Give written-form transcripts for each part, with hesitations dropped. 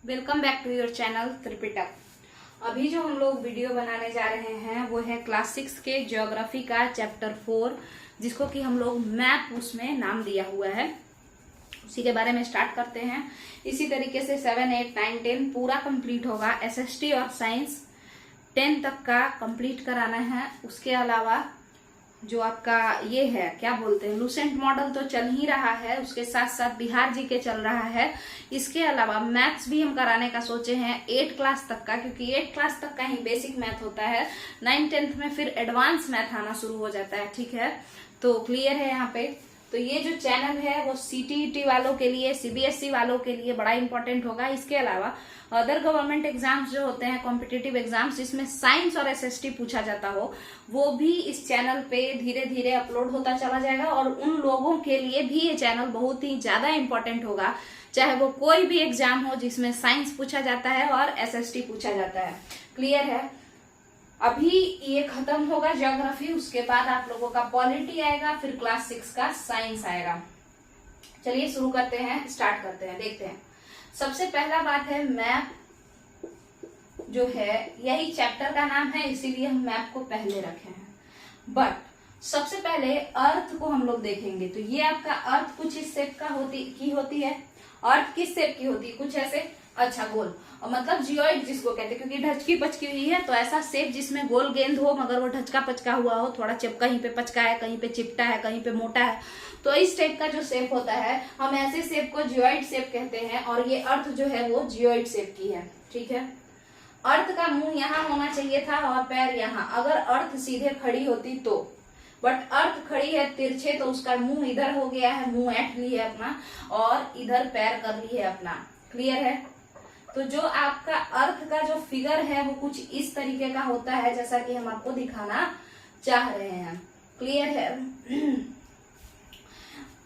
Welcome back to your channel Tripitak. अभी जो हम लोग वीडियो बनाने जा रहे हैं वो है क्लास 6 के ज्योग्राफी का चैप्टर 4, जिसको कि हम लोग मैप उसमें नाम दिया हुआ है। उसी के बारे में स्टार्ट करते हैं। इसी तरीके से 7, 8, 9, 10 पूरा कंप्लीट होगा। एसएसटी और साइंस 10 तक का कंप्लीट कराना है। उसके अलावा जो आपका ये है क्या बोलते हैं लूसेंट मॉडल तो चल ही रहा है, उसके साथ साथ बिहार जी के चल रहा है। इसके अलावा मैथ्स भी हम कराने का सोचे हैं 8 क्लास तक का, क्योंकि 8 क्लास तक का ही बेसिक मैथ होता है। 9, 10th में फिर एडवांस मैथ आना शुरू हो जाता है। ठीक है, तो क्लियर है यहाँ पे। तो ये जो चैनल है वो सीटीईटी वालों के लिए, सीबीएसई वालों के लिए बड़ा इंपॉर्टेंट होगा। इसके अलावा अदर गवर्नमेंट एग्जाम्स जो होते हैं, कॉम्पिटिटिव एग्जाम्स जिसमें साइंस और एसएसटी पूछा जाता हो, वो भी इस चैनल पे धीरे धीरे अपलोड होता चला जाएगा। और उन लोगों के लिए भी ये चैनल बहुत ही ज्यादा इंपॉर्टेंट होगा, चाहे वो कोई भी एग्जाम हो जिसमें साइंस पूछा जाता है और एसएसटी पूछा जाता है। क्लियर है। अभी ये खत्म होगा ज्योग्राफी, उसके बाद आप लोगों का पॉलिटी आएगा, फिर क्लास 6 का साइंस आएगा। चलिए शुरू करते हैं, स्टार्ट करते हैं, देखते हैं। सबसे पहला बात है मैप जो है, यही चैप्टर का नाम है इसीलिए हम मैप को पहले रखे हैं। बट सबसे पहले अर्थ को हम लोग देखेंगे। तो ये आपका अर्थ कुछ इस शेप का होती है। अर्थ किस शेप की होती है? कुछ ऐसे, अच्छा गोल, और मतलब जियोइड जिसको कहते हैं, क्योंकि ढचकी पचकी हुई है तो ऐसा शेप जिसमें गोल गेंद हो मगर वो ढचका पचका हुआ हो, थोड़ा कहीं पे पचका है, कहीं पे चिपटा है, कहीं पे मोटा है। तो इस टाइप का जो शेप होता है, हम ऐसे शेप को जियोइड शेप कहते हैं। और ये अर्थ जो है वो जियोइड शेप की है। ठीक है, अर्थ का मुंह यहाँ होना चाहिए था और पैर यहाँ, अगर अर्थ सीधे खड़ी होती तो। बट अर्थ खड़ी है तिरछे, तो उसका मुंह इधर हो गया है, मुंह ऐंठ ली है अपना, और इधर पैर कर ली है अपना। क्लियर है। तो जो आपका अर्थ का जो फिगर है वो कुछ इस तरीके का होता है, जैसा कि हम आपको दिखाना चाह रहे हैं। क्लियर है।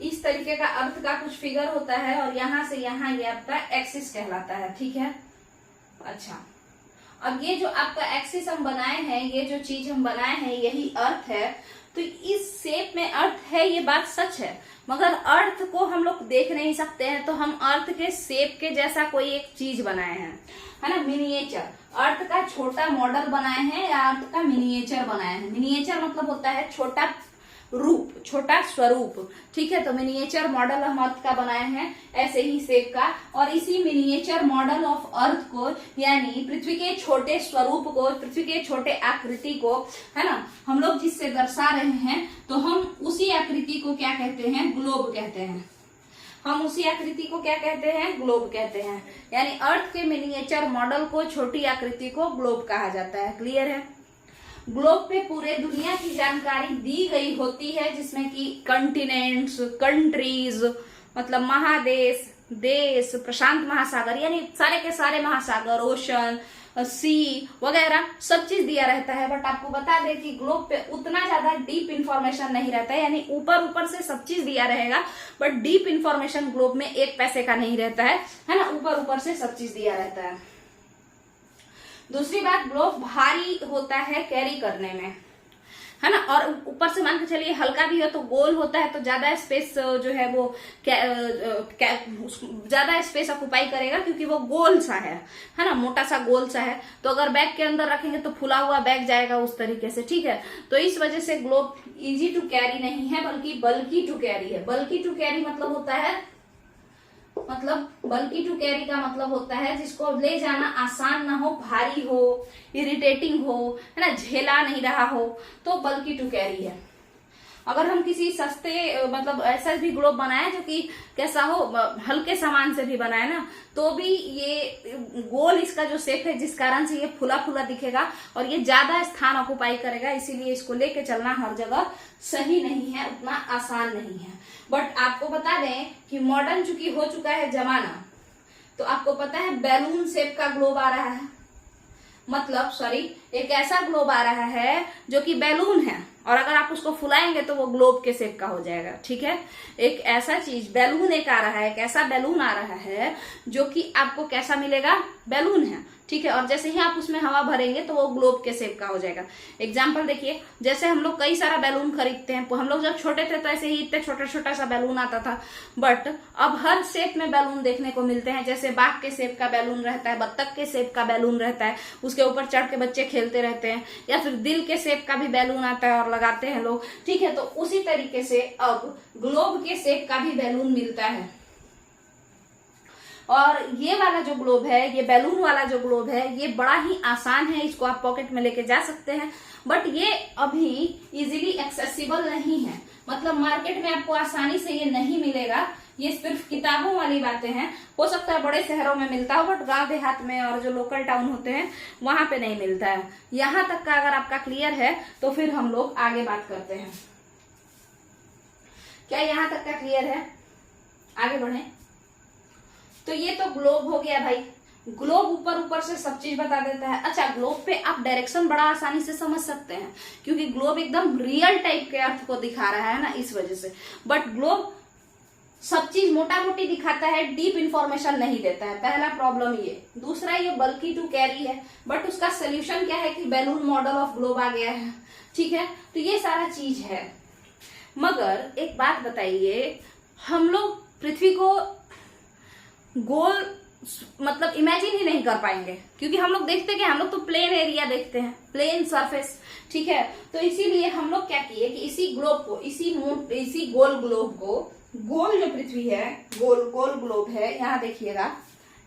इस तरीके का अर्थ का कुछ फिगर होता है और यहाँ से यहाँ ये आपका एक्सिस कहलाता है। ठीक है, अच्छा। अब ये जो आपका एक्सिस हम बनाए हैं, ये जो चीज हम बनाए हैं, यही अर्थ है। तो इस शेप में अर्थ है, ये बात सच है। मगर अर्थ को हम लोग देख नहीं सकते हैं, तो हम अर्थ के शेप के जैसा कोई एक चीज बनाए हैं, है ना, मिनिएचर। अर्थ का छोटा मॉडल बनाए हैं या अर्थ का मिनिएचर बनाए हैं। मिनिएचर मतलब होता है छोटा रूप, छोटा स्वरूप। ठीक है, तो मिनिएचर मॉडल हम अर्थ का बनाए हैं ऐसे ही शेप का। और इसी मिनिएचर मॉडल ऑफ अर्थ को, यानी पृथ्वी के छोटे स्वरूप को, पृथ्वी के छोटे आकृति को, है ना, हम लोग जिससे दर्शा रहे हैं, तो हम उसी आकृति को क्या कहते हैं? ग्लोब कहते हैं। हम उसी आकृति को क्या कहते हैं? ग्लोब कहते हैं। यानी अर्थ के मिनिएचर मॉडल को, छोटी आकृति को ग्लोब कहा जाता है। क्लियर है। ग्लोब पे पूरे दुनिया की जानकारी दी गई होती है, जिसमें कि कंटिनेंट्स, कंट्रीज मतलब महादेश, देश, प्रशांत महासागर यानी सारे के सारे महासागर, ओशन, सी वगैरह सब चीज दिया रहता है। बट आपको बता दें कि ग्लोब पे उतना ज्यादा डीप इंफॉर्मेशन नहीं रहता है, यानी ऊपर ऊपर से सब चीज दिया रहेगा, बट डीप इंफॉर्मेशन ग्लोब में 1 पैसे का नहीं रहता है ना, ऊपर ऊपर से सब चीज दिया रहता है। दूसरी बात, ग्लोब भारी होता है कैरी करने में, है ना, और ऊपर से मान के चलिए हल्का भी हो तो गोल होता है, तो ज्यादा स्पेस जो है वो ज्यादा स्पेस ऑक्युपाई करेगा, क्योंकि वो गोल सा है ना, मोटा सा गोल सा है। तो अगर बैग के अंदर रखेंगे तो फुला हुआ बैग जाएगा उस तरीके से। ठीक है, तो इस वजह से ग्लोब इजी टू कैरी नहीं है, बल्कि बल्की टू कैरी है। बल्की टू कैरी मतलब होता है, बल्कि टू कैरी का मतलब होता है जिसको ले जाना आसान ना हो, भारी हो, इरिटेटिंग हो, है ना, झेला नहीं रहा हो, तो बल्कि टू कैरी है। अगर हम किसी सस्ते मतलब ऐसा भी ग्लोब बनाए जो कि कैसा हो, हल्के सामान से भी बनाए ना, तो भी ये गोल इसका जो शेप है, जिस कारण से ये फुला फुला दिखेगा और ये ज्यादा स्थान ऑक्युपाई करेगा, इसीलिए इसको लेके चलना हर जगह सही नहीं है, उतना आसान नहीं है। बट आपको बता दें कि मॉडर्न चूंकि हो चुका है जमाना, तो आपको पता है बैलून शेप का ग्लोब आ रहा है, मतलब सॉरी, एक ऐसा ग्लोब आ रहा है जो कि बैलून है। और अगर आप उसको फुलाएंगे तो वो ग्लोब के शेप का हो जाएगा। ठीक है, एक ऐसा चीज बैलून एक आ रहा है, एक ऐसा बैलून आ रहा है जो कि आपको कैसा मिलेगा, बैलून है। ठीक है, और जैसे ही आप उसमें हवा भरेंगे तो वो ग्लोब के शेप का हो जाएगा। एग्जाम्पल देखिए, जैसे हम लोग कई सारा बैलून खरीदते हैं, हम लोग जब छोटे थे तो ऐसे ही इतने छोटा छोटा सा बैलून आता था, बट अब हर शेप में बैलून देखने को मिलते हैं। जैसे बाघ के शेप का बैलून रहता है, बत्तख के शेप का बैलून रहता है, उसके ऊपर चढ़ के बच्चे खेलते रहते हैं, या फिर दिल के शेप का भी बैलून आता है और लगाते हैं लोग। ठीक है, तो उसी तरीके से अब ग्लोब के शेप का भी बैलून मिलता है। और ये वाला जो ग्लोब है, ये बैलून वाला जो ग्लोब है, ये बड़ा ही आसान है, इसको आप पॉकेट में लेके जा सकते हैं, बट ये अभी इजीली एक्सेसिबल नहीं है। मतलब मार्केट में आपको आसानी से ये नहीं मिलेगा, ये सिर्फ किताबों वाली बातें हैं। हो सकता है बड़े शहरों में मिलता हो, बट गांव देहात में और जो लोकल टाउन होते हैं वहां पे नहीं मिलता है। यहां तक का अगर आपका क्लियर है तो फिर हम लोग आगे बात करते हैं। क्या यहां तक का क्लियर है? आगे बढ़े। तो ये तो ग्लोब हो गया भाई, ग्लोब ऊपर ऊपर से सब चीज बता देता है। अच्छा, ग्लोब पे आप डायरेक्शन बड़ा आसानी से समझ सकते हैं, क्योंकि ग्लोब एकदम रियल टाइप के अर्थ को दिखा रहा है ना, इस वजह से। बट ग्लोब सब चीज मोटा मोटी दिखाता है, डीप इंफॉर्मेशन नहीं देता है, पहला प्रॉब्लम ये। दूसरा, ये बल्कि टू कैरी है, बट उसका सोल्यूशन क्या है कि बैलून मॉडल ऑफ ग्लोब आ गया है। ठीक है, तो ये सारा चीज है। मगर एक बात बताइए, हम लोग पृथ्वी को गोल मतलब इमेजिन ही नहीं कर पाएंगे, क्योंकि हम लोग देखते हैं, हम लोग तो प्लेन एरिया देखते हैं, प्लेन सरफेस। ठीक है, तो इसीलिए हम लोग क्या किए कि इसी ग्लोब को, इसी गोल ग्लोब को, गोल जो पृथ्वी है, गोल ग्लोब है, यहाँ देखिएगा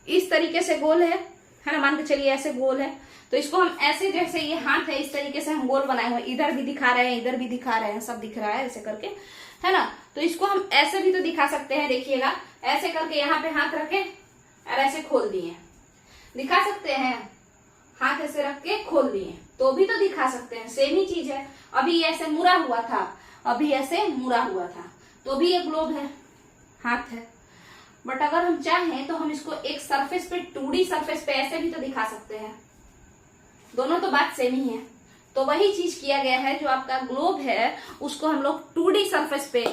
इस तरीके से गोल है ना, मान के चलिए ऐसे गोल है, तो इसको हम ऐसे, जैसे ये हाथ है इस तरीके से हम गोल बनाए हुए, इधर भी दिखा रहे हैं, इधर भी दिखा रहे हैं, सब दिख रहा है ऐसे करके, है ना। तो इसको हम ऐसे भी तो दिखा सकते हैं, देखिएगा ऐसे करके यहाँ पे हाथ रखे और ऐसे खोल दिए, दिखा सकते हैं, हाथ ऐसे रख के खोल दिए तो भी तो दिखा सकते हैं, सेम ही चीज है। अभी ऐसे मुड़ा हुआ था, अभी ऐसे मुड़ा हुआ था, तो भी ये ग्लोब है, हाथ है। बट अगर हम चाहें तो हम इसको एक सरफेस पे, 2D सरफेस पे ऐसे भी तो दिखा सकते हैं, दोनों तो बात सेम ही है। तो वही चीज किया गया है, जो आपका ग्लोब है उसको हम लोग 2D सरफेस पे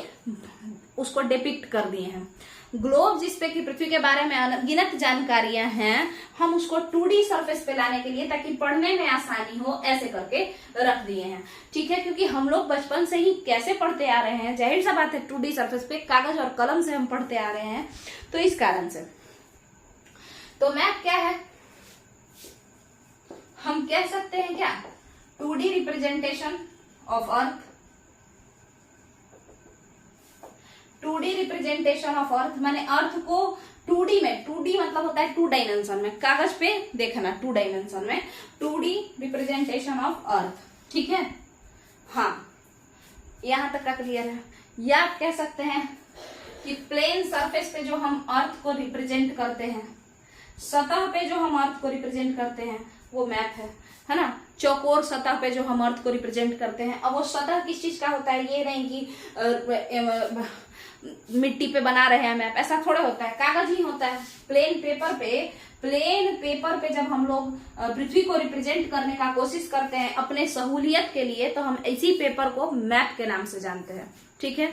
उसको डिपिक्ट कर दिए हैं। ग्लोब जिसपे कि पृथ्वी के बारे में अनगिनत जानकारियां हैं, हम उसको 2D सरफेस पे लाने के लिए, ताकि पढ़ने में आसानी हो, ऐसे करके रख दिए हैं। ठीक है, क्योंकि हम लोग बचपन से ही कैसे पढ़ते आ रहे हैं, जाहिर सा बात है 2D सरफेस पे कागज और कलम से हम पढ़ते आ रहे हैं, तो इस कारण से। तो मैप क्या है, हम कह सकते हैं क्या, 2D representation of earth, 2D representation of earth माने अर्थ को 2D में, 2D मतलब होता है 2 डायमेंशन में, कागज पे देखना 2 डायमेंशन में, 2D रिप्रेजेंटेशन ऑफ अर्थ। ठीक है, हाँ यहां तक का क्लियर है। या आप कह सकते हैं कि प्लेन सरफेस पे जो हम अर्थ को रिप्रेजेंट करते हैं, सतह पे जो हम अर्थ को रिप्रेजेंट करते हैं वो मैप है ना। चौकोर सतह पे जो हम अर्थ को रिप्रेजेंट करते हैं, अब वो सतह किस चीज का होता है, ये नहीं कि मिट्टी पे बना रहे हैं मैप, ऐसा थोड़ा होता है, कागज ही होता है। प्लेन पेपर पे जब हम लोग पृथ्वी को रिप्रेजेंट करने का कोशिश करते हैं अपने सहूलियत के लिए, तो हम इसी पेपर को मैप के नाम से जानते हैं। ठीक है,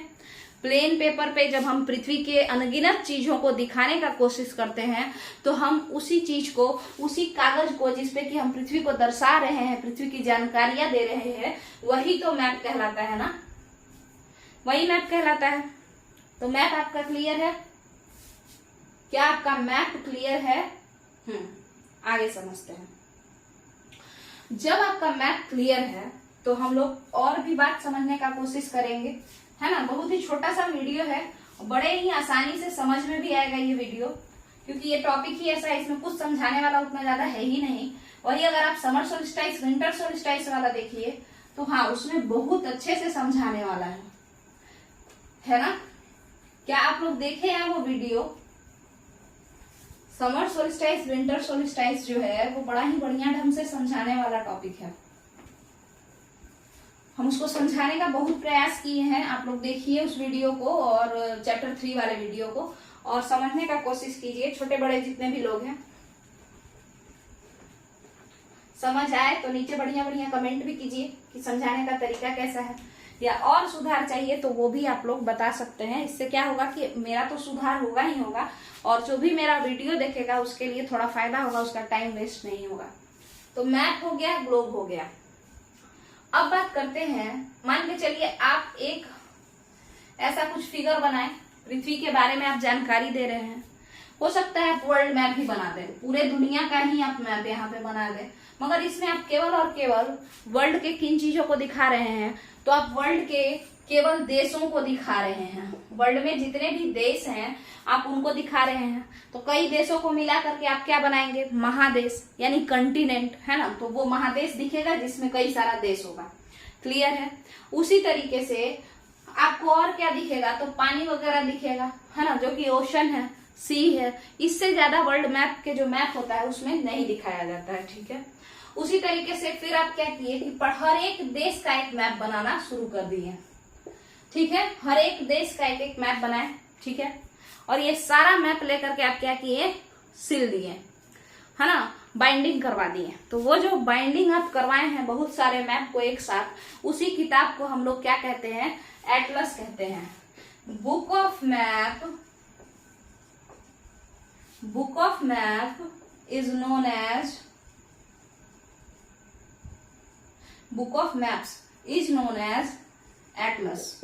प्लेन पेपर पे जब हम पृथ्वी के अनगिनत चीजों को दिखाने का कोशिश करते हैं, तो हम उसी चीज को, उसी कागज को जिसपे कि हम पृथ्वी को दर्शा रहे हैं, पृथ्वी की जानकारियां दे रहे हैं, वही तो मैप कहलाता है ना, वही मैप कहलाता है। तो मैप आपका क्लियर है? क्या आपका मैप क्लियर है? आगे समझते हैं। जब आपका मैप क्लियर है तो हम लोग और भी बात समझने का कोशिश करेंगे, है ना। बहुत ही छोटा सा वीडियो है, बड़े ही आसानी से समझ में भी आएगा ये वीडियो, क्योंकि ये टॉपिक ही ऐसा है, इसमें कुछ समझाने वाला उतना ज्यादा है ही नहीं। वही अगर आप समर सोल्स्टाइस, विंटर सोल्स्टाइस वाला देखिए तो हाँ, उसमें बहुत अच्छे से समझाने वाला है ना। क्या आप लोग देखे हैं वो video? Summer solstice, winter solstice जो है वो बड़ा ही बढ़िया ढंग से समझाने वाला टॉपिक है। हम उसको समझाने का बहुत प्रयास किए हैं, आप लोग देखिए उस वीडियो को और चैप्टर 3 वाले वीडियो को, और समझने का कोशिश कीजिए, छोटे बड़े जितने भी लोग हैं समझ आए तो नीचे बढ़िया बढ़िया कमेंट भी कीजिए कि समझाने का तरीका कैसा है, या और सुधार चाहिए तो वो भी आप लोग बता सकते हैं। इससे क्या होगा कि मेरा तो सुधार होगा ही होगा, और जो भी मेरा वीडियो देखेगा उसके लिए थोड़ा फायदा होगा, उसका टाइम वेस्ट नहीं होगा। तो मैप हो गया, ग्लोब हो गया। अब बात करते हैं, मान के चलिए आप एक ऐसा कुछ फिगर बनाए, पृथ्वी के बारे में आप जानकारी दे रहे हैं। हो सकता है आप वर्ल्ड मैप ही बना दें, पूरे दुनिया का ही आप मैप यहाँ पे बना दें, मगर इसमें आप केवल और केवल वर्ल्ड के किन चीजों को दिखा रहे हैं, तो आप वर्ल्ड के केवल देशों को दिखा रहे हैं। वर्ल्ड में जितने भी देश हैं आप उनको दिखा रहे हैं। तो कई देशों को मिला करके आप क्या बनाएंगे, महादेश यानी कंटिनेंट, है ना। तो वो महादेश दिखेगा जिसमें कई सारा देश होगा। क्लियर है। उसी तरीके से आपको और क्या दिखेगा, तो पानी वगैरह दिखेगा, है ना, जो कि ओशन है, सी है। इससे ज्यादा वर्ल्ड मैप के जो मैप होता है उसमें नहीं दिखाया जाता है। ठीक है। उसी तरीके से फिर आप क्या किए कि हर एक देश का एक मैप बनाना शुरू कर दिए। ठीक है, हर एक देश का एक एक मैप बनाए। ठीक है, और ये सारा मैप लेकर के आप क्या किए, सिल दिए, है ना, बाइंडिंग करवा दिए। तो वो जो बाइंडिंग आप करवाए हैं बहुत सारे मैप को एक साथ, उसी किताब को हम लोग क्या कहते हैं, एटलस कहते हैं। Book of map is known as book of maps is known as atlas.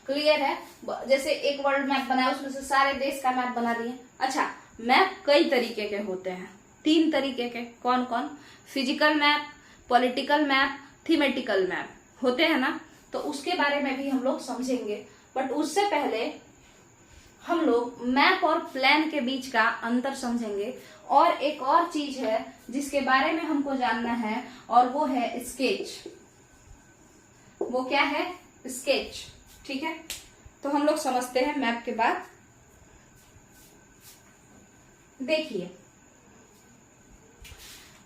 Clear है। जैसे एक वर्ल्ड मैप बनाया, उसमें से सारे देश का मैप बना दिए। अच्छा, मैप कई तरीके के होते हैं, 3 तरीके के। कौन कौन, physical map, political map, thematic map होते हैं ना। तो उसके बारे में भी हम लोग समझेंगे, बट उससे पहले हम लोग मैप और प्लान के बीच का अंतर समझेंगे। और एक और चीज है जिसके बारे में हमको जानना है, और वो है स्केच। वो क्या है, स्केच। ठीक है, तो हम लोग समझते हैं मैप के बाद। देखिए,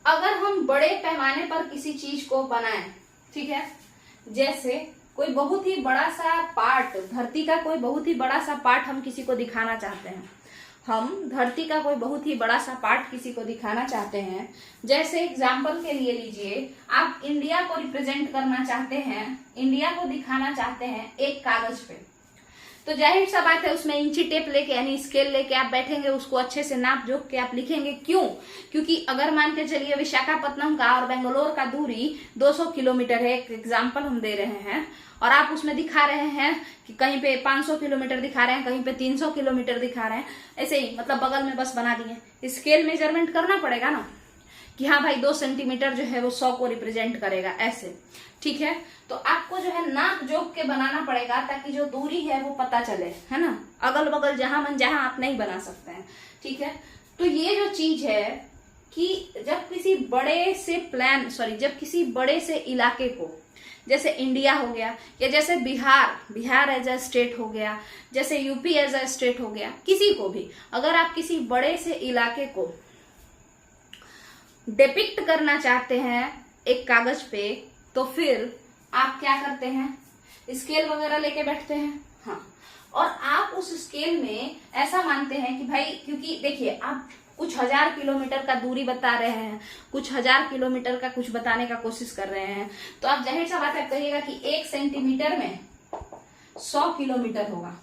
अगर हम बड़े पैमाने पर किसी चीज को बनाएं, ठीक है, जैसे कोई बहुत ही बड़ा सा पार्ट, धरती का कोई बहुत ही बड़ा सा पार्ट हम किसी को दिखाना चाहते हैं, हम धरती का कोई बहुत ही बड़ा सा पार्ट किसी को दिखाना चाहते हैं। जैसे एग्जाम्पल के लिए लीजिए, आप इंडिया को रिप्रेजेंट करना चाहते हैं, इंडिया को दिखाना चाहते हैं एक कागज पे, तो जाहिर सा बात है उसमें इंची टेप लेके यानी स्केल लेके आप बैठेंगे, उसको अच्छे से नाप जोख के आप लिखेंगे। क्यों? क्योंकि अगर मान के चलिए विशाखापट्टनम का और बेंगलोर का दूरी 200 किलोमीटर है, एक एग्जाम्पल हम दे रहे हैं, और आप उसमें दिखा रहे हैं कि कहीं पे 500 किलोमीटर दिखा रहे हैं, कहीं पे 300 किलोमीटर दिखा रहे हैं, ऐसे ही मतलब बगल में बस बना दिए। स्केल मेजरमेंट करना पड़ेगा ना कि हाँ भाई 2 सेंटीमीटर जो है वो 100 को रिप्रेजेंट करेगा, ऐसे। ठीक है, तो आपको जो है नाप जोख के बनाना पड़ेगा ताकि जो दूरी है वो पता चले, है ना। अगल बगल जहां मन जहां आप नहीं बना सकते हैं। ठीक है, तो ये जो चीज है कि जब किसी बड़े से इलाके को, जैसे इंडिया हो गया, या जैसे बिहार एज अ स्टेट हो गया, जैसे यूपी एज अ स्टेट हो गया, किसी को भी अगर आप किसी बड़े से इलाके को डिपिक्ट करना चाहते हैं एक कागज पे, तो फिर आप क्या करते हैं, स्केल वगैरह लेके बैठते हैं। हाँ, और आप उस स्केल में ऐसा मानते हैं कि भाई, क्योंकि देखिए आप कुछ 1000 किलोमीटर का दूरी बता रहे हैं, कुछ 1000 किलोमीटर का कुछ बताने का कोशिश कर रहे हैं, तो आप जाहिर सा बात है कहिएगा कि 1 सेंटीमीटर में 100 किलोमीटर होगा।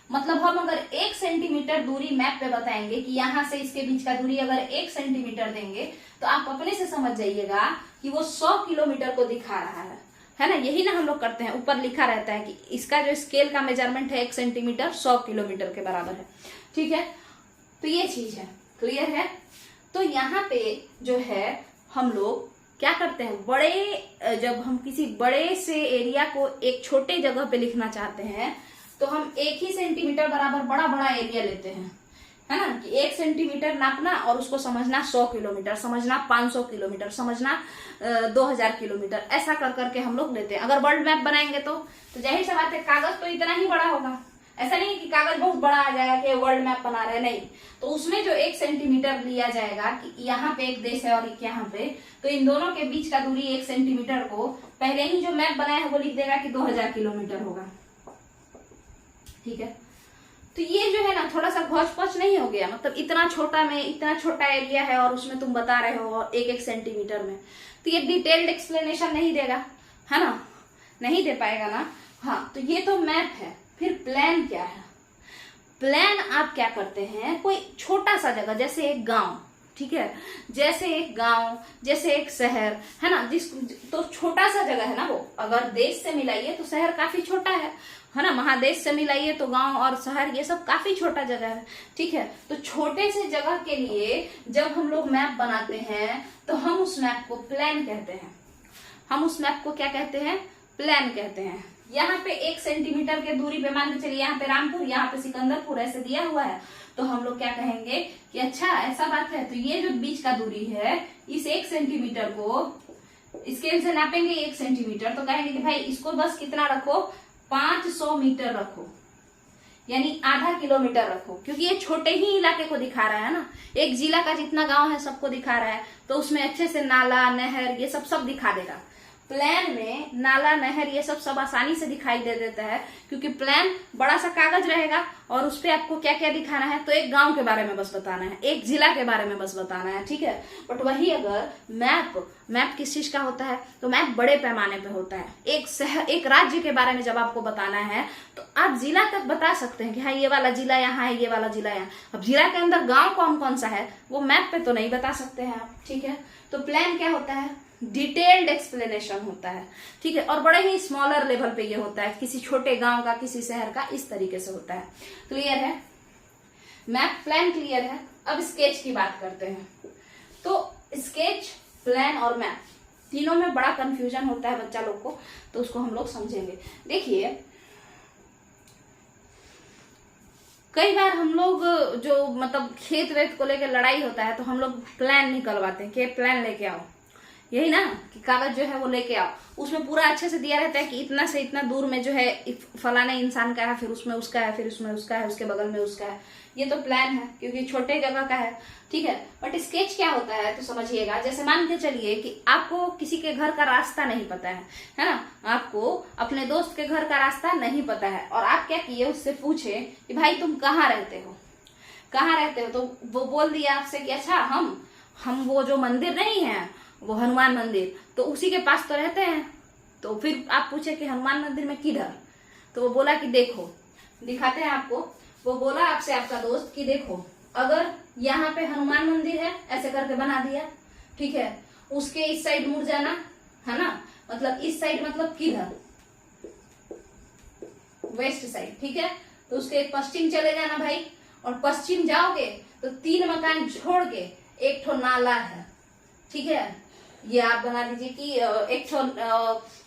मतलब हम अगर 1 सेंटीमीटर दूरी मैप पे बताएंगे कि यहाँ से इसके बीच का दूरी अगर 1 सेंटीमीटर देंगे, तो आप अपने से समझ जाइएगा कि वो 100 किलोमीटर को दिखा रहा है ना। यही ना हम लोग करते हैं, ऊपर लिखा रहता है कि इसका जो स्केल का मेजरमेंट है 1 सेंटीमीटर 100 किलोमीटर के बराबर है। ठीक है, तो ये चीज है। क्लियर है। तो यहाँ पे जो है हम लोग क्या करते हैं, जब हम किसी बड़े से एरिया को एक छोटे जगह पे लिखना चाहते हैं, तो हम 1 ही सेंटीमीटर बराबर बड़ा एरिया लेते हैं, है ना, कि 1 सेंटीमीटर नापना और उसको समझना 100 किलोमीटर, समझना 500 किलोमीटर, समझना 2000 किलोमीटर, ऐसा कर करके हम लोग लेते हैं। अगर वर्ल्ड मैप बनाएंगे तो जाहिर सी बात है कागज तो इतना ही बड़ा होगा। ऐसा नहीं कि कागज बहुत बड़ा आ जाएगा कि वर्ल्ड मैप बना रहे, नहीं। तो उसमें जो 1 सेंटीमीटर लिया जाएगा कि यहाँ पे एक देश है और एक यहाँ पे, तो इन दोनों के बीच का दूरी 1 सेंटीमीटर को पहले ही जो मैप बनाया है वो लिख देगा कि 2000 किलोमीटर होगा। ठीक है, तो ये जो है ना थोड़ा सा घौच पौच नहीं हो गया, मतलब इतना छोटा में इतना छोटा एरिया है और उसमें तुम बता रहे हो 1-1 सेंटीमीटर में, तो ये डिटेल्ड एक्सप्लेनेशन नहीं देगा, है ना, नहीं दे पाएगा ना। हाँ, तो ये तो मैप है। फिर प्लान क्या है? प्लान आप क्या करते हैं, कोई छोटा सा जगह जैसे एक गांव, ठीक है, जैसे एक गांव, जैसे एक शहर, है ना, जिस तो छोटा सा जगह है ना वो, अगर देश से मिलाइए तो शहर काफी छोटा है ना, महादेश से मिलाइए तो गांव और शहर ये सब काफी छोटा जगह है, ठीक है। तो छोटे से जगह के लिए जब हम लोग मैप बनाते हैं तो हम उस मैप को प्लान कहते हैं। हम उस मैप को क्या कहते हैं? प्लान कहते हैं। यहाँ पे 1 सेंटीमीटर के दूरी पे मान के चलिए, यहाँ पे रामपुर, यहाँ पे सिकंदरपुर ऐसे दिया हुआ है, तो हम लोग क्या कहेंगे कि अच्छा ऐसा बात है, तो ये जो बीच का दूरी है इस 1 सेंटीमीटर को स्केल से नापेंगे 1 सेंटीमीटर, तो कहेंगे कि भाई इसको बस कितना रखो, 500 मीटर रखो, यानी आधा किलोमीटर रखो, क्योंकि ये छोटे ही इलाके को दिखा रहा है ना, एक जिला का जितना गांव है सबको दिखा रहा है, तो उसमें अच्छे से नाला नहर ये सब दिखा देगा। प्लान में नाला नहर ये सब आसानी से दिखाई दे देता है, क्योंकि प्लान बड़ा सा कागज रहेगा और उस पे आपको क्या क्या दिखाना है, तो एक गांव के बारे में बस बताना है, एक जिला के बारे में बस बताना है, ठीक है। बट वही अगर मैप किस चीज का होता है, तो मैप बड़े पैमाने पे होता है। एक शहर एक राज्य के बारे में जब आपको बताना है तो आप जिला तक बता सकते हैं कि हाँ ये वाला जिला यहाँ है, ये वाला जिला यहाँ। अब जिला के अंदर गाँव कौन कौन सा है वो मैप पे तो नहीं बता सकते हैं आप, ठीक है। तो प्लान क्या होता है? डिटेल्ड एक्सप्लेनेशन होता है, ठीक है, और बड़े ही स्मॉलर लेवल पे ये होता है, किसी छोटे गांव का, किसी शहर का, इस तरीके से होता है। क्लियर है? मैप प्लान क्लियर है। अब स्केच की बात करते हैं। तो स्केच, प्लान और मैप तीनों में बड़ा कंफ्यूजन होता है बच्चा लोग को, तो उसको हम लोग समझेंगे। देखिए, कई बार हम लोग जो मतलब खेत वेत को लेकर लड़ाई होता है तो हम लोग प्लान निकलवाते हैं कि प्लान लेके आओ, यही ना, कि कागज जो है वो लेके आओ, उसमें पूरा अच्छे से दिया रहता है कि इतना से इतना दूर में जो है फलाने इंसान का है, फिर उसमें उसका है, फिर उसमें उसका है, उसके बगल में उसका है। ये तो प्लान है क्योंकि छोटे जगह का है, ठीक है। बट स्केच क्या होता है तो समझिएगा, जैसे मान के चलिए कि आपको किसी के घर का रास्ता नहीं पता है ना, आपको अपने दोस्त के घर का रास्ता नहीं पता है, और आप क्या किए, उससे पूछे कि भाई तुम कहाँ रहते हो, कहाँ रहते हो, तो वो बोल दिया आपसे कि अच्छा हम वो जो मंदिर नहीं है वो हनुमान मंदिर, तो उसी के पास तो रहते हैं। तो फिर आप पूछे कि हनुमान मंदिर में किधर, तो वो बोला कि देखो, दिखाते हैं आपको। वो बोला आपसे आपका दोस्त कि देखो, अगर यहाँ पे हनुमान मंदिर है, ऐसे करके बना दिया, ठीक है, उसके इस साइड मुड़ जाना, है ना, मतलब इस साइड मतलब किधर, वेस्ट साइड, ठीक है। तो उसके पश्चिम चले जाना भाई, और पश्चिम जाओगे तो 3 मकान छोड़ के एक ठो नाला है, ठीक है, ये आप बना दीजिए कि एक ठो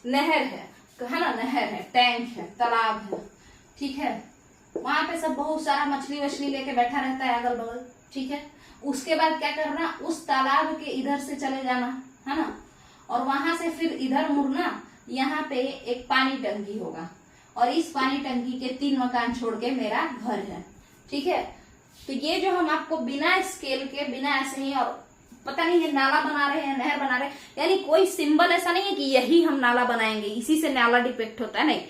नहर है ना, नहर है, टैंक है, तालाब है, ठीक है। वहां पे सब बहुत सारा मछली वछली लेके बैठा रहता है अगल बगल, ठीक है। उसके बाद क्या करना, उस तालाब के इधर से चले जाना, है ना, और वहां से फिर इधर मुड़ना, यहाँ पे एक पानी टंकी होगा, और इस पानी टंकी के 3 मकान छोड़ के मेरा घर है, ठीक है। तो ये जो हम आपको बिना स्केल के, बिना ऐसे ही, और पता नहीं है नाला बना रहे हैं, नहर बना रहे हैं, यानी कोई सिंबल ऐसा नहीं है कि यही हम नाला बनाएंगे, इसी से नाला डिपेक्ट होता है, नहीं।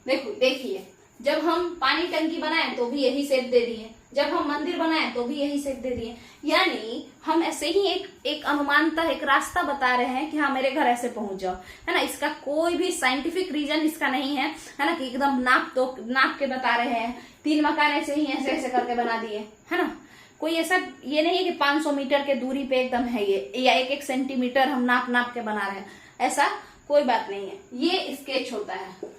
देखो, देखिए, जब हम पानी टंकी बनाए तो भी यही शेप दे दिए, जब हम मंदिर बनाए तो भी यही शेप दे दिए, यानी हम ऐसे ही एक अनुमानता, एक रास्ता बता रहे हैं कि हाँ मेरे घर ऐसे पहुंच जाओ, है ना। इसका कोई भी साइंटिफिक रीजन इसका नहीं है ना, कि एकदम नाप के बता रहे हैं, 3 मकान ऐसे ही ऐसे ऐसे करके बना दिए, है ना। कोई ऐसा ये नहीं है कि 500 मीटर के दूरी पे एकदम है ये, या 1-1 सेंटीमीटर हम नाप के बना रहे हैं, ऐसा कोई बात नहीं है। ये स्केच होता है,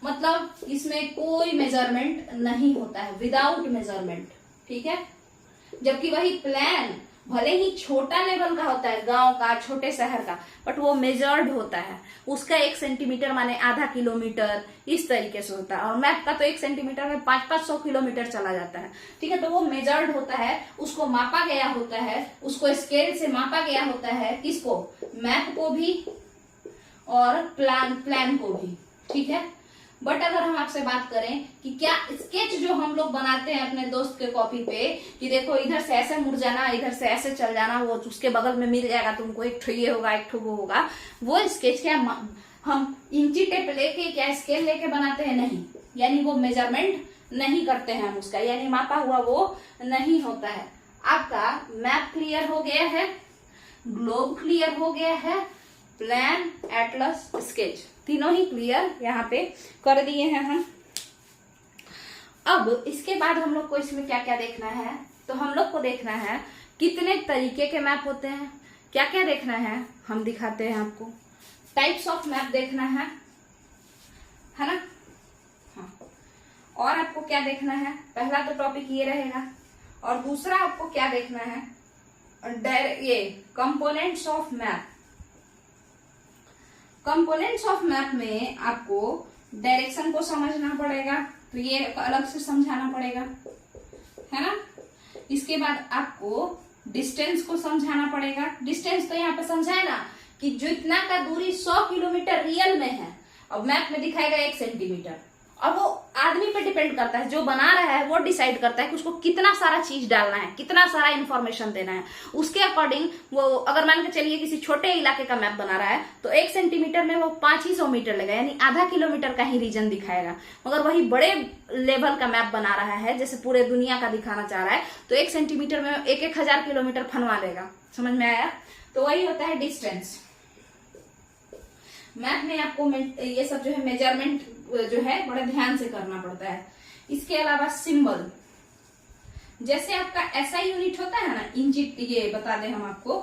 मतलब इसमें कोई मेजरमेंट नहीं होता है, विदाउट मेजरमेंट, ठीक है। जबकि वही प्लान भले ही छोटा लेवल का होता है, गांव का, छोटे शहर का, बट वो मेजर्ड होता है, उसका 1 सेंटीमीटर माने आधा किलोमीटर, इस तरीके से होता है। और मैप का तो 1 सेंटीमीटर में 500-500 किलोमीटर चला जाता है, ठीक है। तो वो मेजर्ड होता है, उसको मापा गया होता है, उसको स्केल से मापा गया होता है, किसको, मैप को भी और प्लान को भी, ठीक है। बट अगर हम आपसे बात करें कि क्या स्केच जो हम लोग बनाते हैं अपने दोस्त के कॉपी पे, कि देखो इधर से ऐसे मुड़ जाना, इधर से ऐसे चल जाना, वो उसके बगल में मिल जाएगा तुमको, एक ठो ये होगा, एक ठो वो होगा, वो स्केच क्या हम इंची टेप लेके, क्या स्केल लेके बनाते हैं? नहीं, यानी वो मेजरमेंट नहीं करते हैं हम उसका, यानी मापा हुआ वो नहीं होता है। आपका मैप क्लियर हो गया है, ग्लोब क्लियर हो गया है, प्लान, एटलस, स्केच तीनों ही क्लियर यहाँ पे कर दिए हैं हम। अब इसके बाद हम लोग को इसमें क्या क्या देखना है, तो हम लोग को देखना है कितने तरीके के मैप होते हैं, क्या क्या देखना है हम दिखाते हैं आपको। टाइप्स ऑफ मैप देखना है ना। हाँ, और आपको क्या देखना है, पहला तो टॉपिक ये रहेगा, और दूसरा आपको क्या देखना है, ये components of map. Components of map में आपको डायरेक्शन को समझना पड़ेगा, तो ये अलग से समझाना पड़ेगा, है ना। इसके बाद आपको डिस्टेंस को समझाना पड़ेगा। डिस्टेंस तो यहाँ पे समझाए ना कि जितना का दूरी 100 किलोमीटर रियल में है, अब मैप में दिखाएगा 1 सेंटीमीटर। अब वो आदमी पे डिपेंड करता है, जो बना रहा है वो डिसाइड करता है कि उसको कितना सारा चीज डालना है, कितना सारा इन्फॉर्मेशन देना है। उसके अकॉर्डिंग वो, अगर मान के चलिए किसी छोटे इलाके का मैप बना रहा है तो 1 सेंटीमीटर में वो 500 मीटर लेगा, यानी आधा किलोमीटर का ही रीजन दिखाएगा। मगर वही बड़े लेवल का मैप बना रहा है, जैसे पूरे दुनिया का दिखाना चाह रहा है, तो 1 सेंटीमीटर में 1,000 किलोमीटर फनवा लेगा। समझ में आया। तो वही होता है डिस्टेंस। मैप में आपको ये सब जो है मेजरमेंट जो है बड़े ध्यान से करना पड़ता है। इसके अलावा सिंबल, जैसे आपका एसआई यूनिट होता है ना, इंच, ये बता दें हम आपको,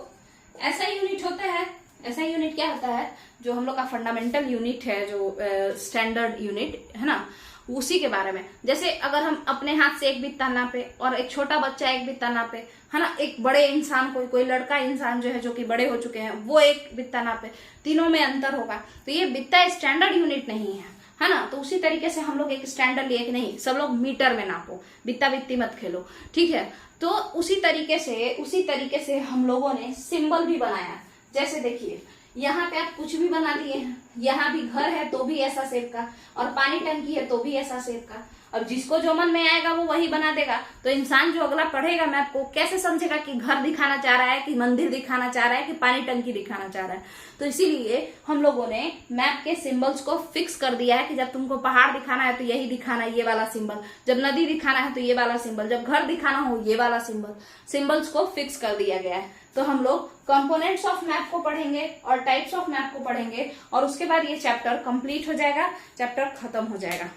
एसआई यूनिट होता है। एसआई यूनिट क्या होता है, जो हम लोग का फंडामेंटल यूनिट है, जो स्टैंडर्ड यूनिट है ना, उसी के बारे में। जैसे अगर हम अपने हाथ से एक बित्ता नापे और एक छोटा बच्चा एक बित्ता नापे, है ना, एक बड़े इंसान कोई लड़का इंसान जो है, जो कि बड़े हो चुके हैं, वो एक बित्ता नापे, तीनों में अंतर होगा। तो ये बित्ता स्टैंडर्ड यूनिट नहीं है ना। तो उसी तरीके से हम लोग एक स्टैंडर्ड लिए कि नहीं, सब लोग मीटर में नापो, बित्ता बित्ती मत खेलो, ठीक है। तो उसी तरीके से हम लोगों ने सिंबल भी बनाया। जैसे देखिए, यहाँ पे आप कुछ भी बना दिए हैं, यहाँ भी घर है तो भी ऐसा शेप का, और पानी टंकी है तो भी ऐसा शेप का। अब जिसको जो मन में आएगा वो वही बना देगा। तो इंसान जो अगला पढ़ेगा मैप को, कैसे समझेगा कि घर दिखाना चाह रहा है, कि मंदिर दिखाना चाह रहा है, कि पानी टंकी दिखाना चाह रहा है। तो इसीलिए हम लोगों ने मैप के सिंबल्स को फिक्स कर दिया है कि जब तुमको पहाड़ दिखाना है तो यही दिखाना है, ये वाला सिंबल। जब नदी दिखाना है तो ये वाला सिंबल। जब घर दिखाना हो, ये वाला सिंबल। सिंबल्स को फिक्स कर दिया गया है। तो हम लोग कंपोनेंट्स ऑफ मैप को पढ़ेंगे और टाइप्स ऑफ मैप को पढ़ेंगे, और उसके बाद ये चैप्टर कंप्लीट हो जाएगा, चैप्टर खत्म हो जाएगा।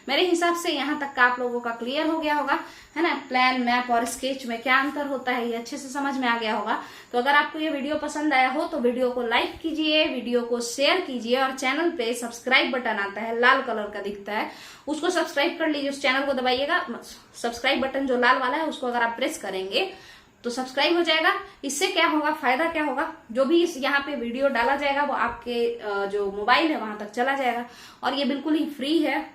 मेरे हिसाब से यहाँ तक का आप लोगों का क्लियर हो गया होगा, है ना। प्लान, मैप और स्केच में क्या अंतर होता है ये अच्छे से समझ में आ गया होगा। तो अगर आपको ये वीडियो पसंद आया हो तो वीडियो को लाइक कीजिए, वीडियो को शेयर कीजिए, और चैनल पे सब्सक्राइब बटन आता है, लाल कलर का दिखता है, उसको सब्सक्राइब कर लीजिए। उस चैनल को दबाइएगा, सब्सक्राइब बटन जो लाल वाला है उसको अगर आप प्रेस करेंगे तो सब्सक्राइब हो जाएगा। इससे क्या होगा, फायदा क्या होगा, जो भी यहाँ पे वीडियो डाला जाएगा वो आपके जो मोबाइल है वहां तक चला जाएगा, और ये बिल्कुल ही फ्री है।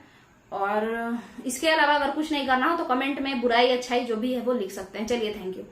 और इसके अलावा अगर कुछ नहीं करना हो तो कमेंट में बुराई अच्छाई जो भी है वो लिख सकते हैं। चलिए, थैंक यू।